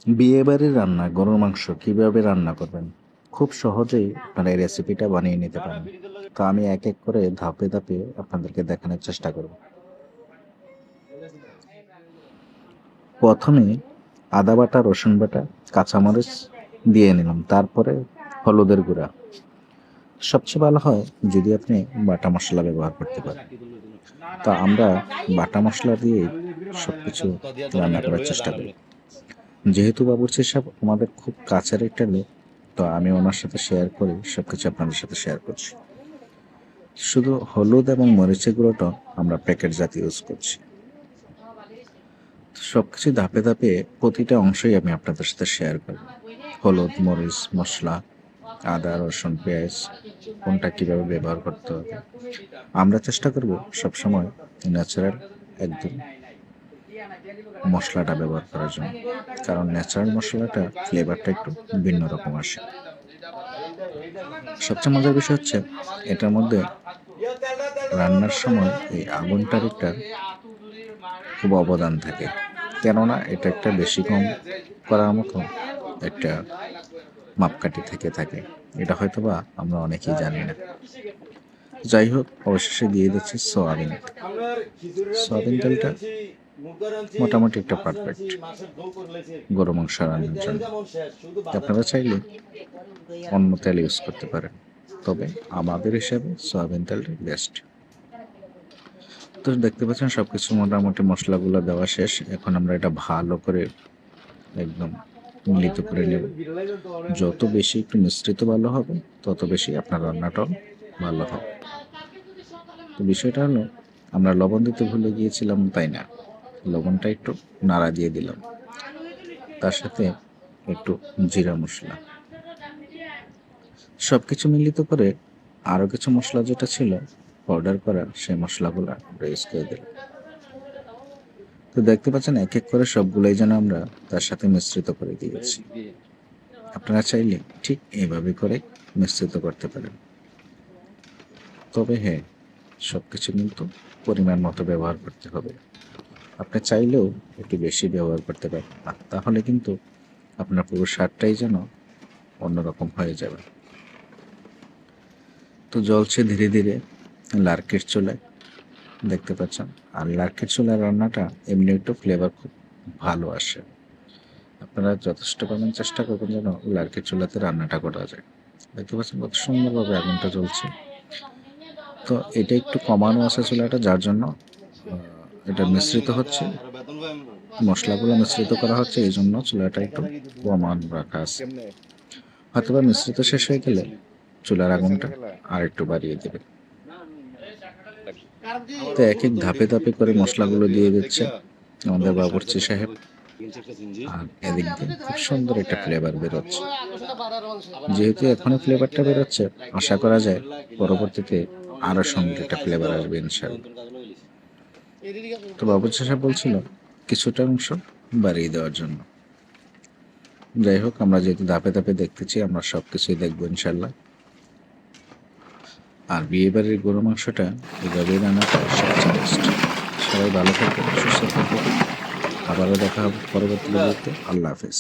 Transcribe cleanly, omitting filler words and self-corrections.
বিয়েবাড়ির রান্না গরুর মাংস কিভাবে রান্না করবেন খুব সহজেই আপনারা এই রেসিপিটা বানিয়ে নিতে পারেন। তো আমি এক এক করে ধাপে ধাপে আপনাদেরকে দেখানোর চেষ্টা করব। প্রথমে আদা বাটা, রসুন বাটা, কাঁচামরিচ দিয়ে নিলাম, তারপরে হলুদের গুঁড়া। সবচেয়ে ভালো হয় যদি আপনি বাটা মশলা ব্যবহার করতে পারেন। তো আমরা বাটা মশলা দিয়ে সবকিছু রান্না করার চেষ্টা করি। যেহেতু বাবুর্চি সাহেব আমাদের খুব কাছের একটা লোক, তো আমি ওনার সাথে শেয়ার করি, সবকিছু আপনাদের সাথে শেয়ার করছি। শুধু হলুদ এবং মরিচের গুঁড়োটা আমরা প্যাকেট জাতীয় ইউজ করছি। সবকিছু ধাপে ধাপে প্রতিটা অংশই আমি আপনাদের সাথে শেয়ার করব। হলুদ, মরিচ, মশলা, আদা, রসুন, পেঁয়াজ কোনটা কিভাবে ব্যবহার করতে হবে। আমরা চেষ্টা করব সবসময় ন্যাচারাল একদম মশলাটা ব্যবহার করার জন্য, কারণ ন্যাচারাল মশলাটা ফ্লেভারটা একটু ভিন্ন রকম আসে। সবচেয়ে মজার বিষয় হচ্ছে এটার মধ্যে রান্নার সময় এই আগুনটার একটা খুব অবদান থাকে, কেননা এটা একটা বেশি কম করার মতো একটা মাপকাঠি থেকে থাকে। এটা হয়তোবা আমরা অনেকেই জানি না। যাই হোক, অবশেষে দিয়ে দিচ্ছি সয়াবিন। সয়াবিন তেলটা মোটামুটি একটা পারফেক্ট গরু মাংস রান্নার জন্য। আপনারা চাইলে অন্য তেল ইউজ করতে পারেন, তবে আমাদের হিসাবে সয়াবিন তেলটা বেস্ট। তো দেখতে পাচ্ছেন সবকিছু মোটামুটি মশলাগুলো দেওয়া শেষ। এখন আমরা এটা ভালো করে একদম মিলিত করে নেব। যত বেশি একটু মিশ্রিত ভালো হবে, তত বেশি আপনার রান্নাটাও ভালো হবে। তো বিষয়টা হলো, আমরা লবণ দিতে ভুলে গিয়েছিলাম, তাই না? লবণটা একটু নাড়া দিয়ে দিলাম, তার সাথে একটু জিরা মশলা, সবকিছু মিলিত করে আরো কিছু মশলা যেটা ছিল পাউডার করা, সেই মশলাগুলো আমরা ইউজ করে দিলাম। তো দেখতে পাচ্ছেন এক এক করে সবগুলোই যেন আমরা তার সাথে মিশ্রিত করে দিয়েছি। আপনারা চাইলে ঠিক এইভাবে করে মিশ্রিত করতে পারেন। তবে হ্যাঁ, সবকিছু কিন্তু পরিমাণ মতো ব্যবহার করতে হবে। আপনি চাইলেও একটু বেশি ব্যবহার করতে পারেন না, তাহলে কিন্তু আপনার পুরো স্বাদটাই যেন অন্যরকম হয়ে যাবে। তো জ্বলছে ধীরে ধীরে লার্কির চুলায়, দেখতে পাচ্ছেন। আর লার্কির চুলার রান্নাটা এমনি একটু ফ্লেভার খুব ভালো আসে। আপনারা যথেষ্ট পরিমাণ চেষ্টা করবেন যেন লার্কির চুলাতে রান্নাটা করা যায়। দেখতে পাচ্ছেন কত সুন্দরভাবে আগুনটা জ্বলছে। তো এটা একটু কমানো আছে চুলাটা, যার জন্য এটা মিশ্রিত হচ্ছে, মশলাগুলো মিশ্রিত করা হচ্ছে, এই জন্য চুলাটা একটু কমানো রাখা আছে। হয়তোবা মিশ্রিত শেষ হয়ে গেলে চুলার আগুনটা আর একটু বাড়িয়ে দেবে। তো এক এক ধাপে ধাপে করে মশলাগুলো দিয়ে দিচ্ছে আমাদের বাবুর্চি সাহেব, আর এদিক দিয়ে খুব সুন্দর একটা ফ্লেভার বেরোচ্ছে। যেহেতু এখনই ফ্লেভারটা বেরোচ্ছে, আশা করা যায় পরবর্তীতে আরো সুন্দর একটা ফ্লেভার আসবে ইনশাল্লাহ। তো বাবুর্চি সাহেব বলছিল কিছুটা অংশ বাড়িয়ে দেওয়ার জন্য। যাই হোক, আমরা যেহেতু ধাপে ধাপে দেখতেছি, আমরা সবকিছুই দেখবো ইনশাল্লাহ। আর বিয়ে বাড়ির গরু মাংসটা এইভাবেই রান্না করা সবচেয়ে বেস্ট। সবাই ভালো থাকবেন, সুস্থ থাকবেন। আবারও দেখা হবে পরবর্তী ভিডিওতে। আল্লাহ হাফেজ।